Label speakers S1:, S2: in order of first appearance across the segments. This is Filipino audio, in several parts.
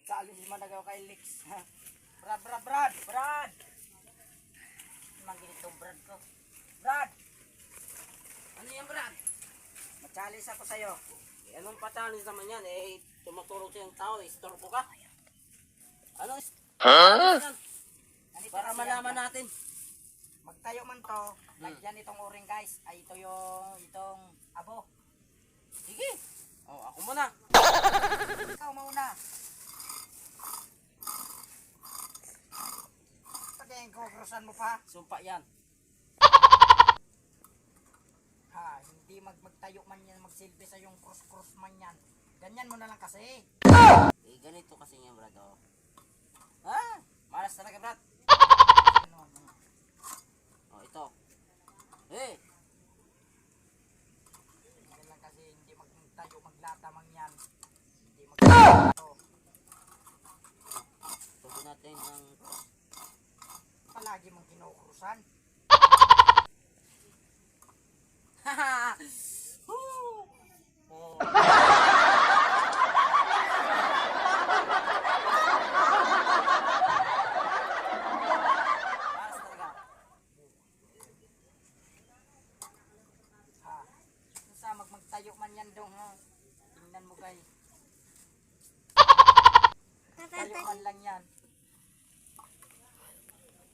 S1: Magkaalis man nagaw kay Lex. Brad! Mang ginitong Brad ko. Brad!
S2: Ano yan, Brad?
S1: Magkaalis ako sa'yo.
S2: Anong patalis naman yan? Tumutulog siyang tao, istorbo ka. Anong
S1: Ganito
S2: para
S1: kasi
S2: malaman
S1: yan.
S2: natin.
S1: Magtayo man to. Lagyan itong uring guys. Ay ito itong abo.
S2: Sige. Ako muna.
S1: Ikaw mauna. Pagkain kukrusan mo pa.
S2: Sumpa yan.
S1: Ha, hindi magtayo man yan. Magsilbi sa yung cross man yan. Ganyan mo na lang kasi.
S2: Ganito kasi yan, Brad. Malas talaga, Brad.
S1: Ano?
S2: Ito.
S1: Ganyan lang kasi hindi magtayo maglata man yan. Hindi magtayo.
S2: Tubo natin ang...
S1: Palagi mong kinukrusan.
S2: Haha! Woo! Oh. Malas talaga.
S1: Ha. Sa magtayo man yan dong ha. Tingnan mo guys. Tayo man lang yan.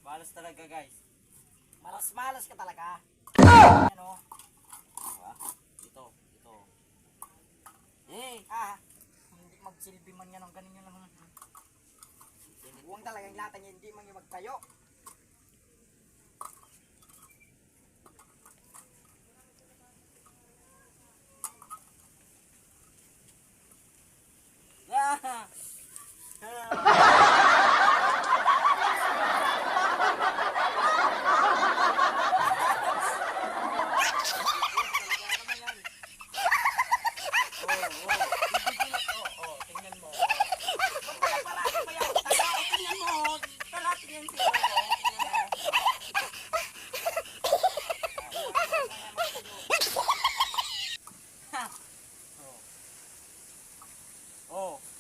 S2: Malas talaga, guys.
S1: Malas ka talaga. Ano?
S2: Ito.
S1: Hindi magsilbi man yan ang ganyan lang. Huwag talagang lata niya, hindi man yung magtayo.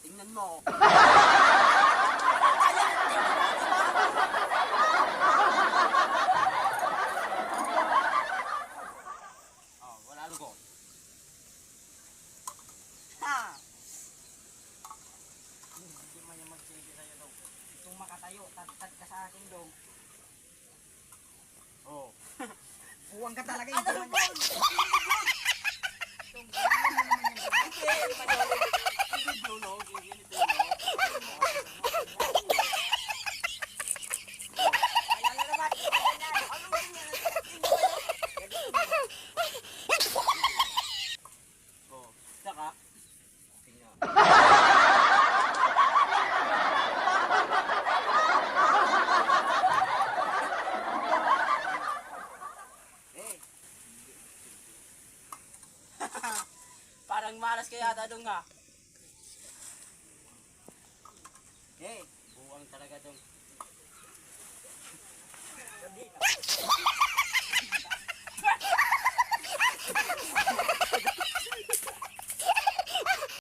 S2: Tingnan mo. Tingnan mo. Wala lugo.
S1: Hindi man yung magsilbi sa'yo dong. Itong makatayo, tad ka sa akin dong. Huwag ka talaga, hindi man yan. Itong ganyan mo naman yan. Ayan na naman, ganyan.
S2: Saka, tingnan. Parang malas kaya yata dong ha.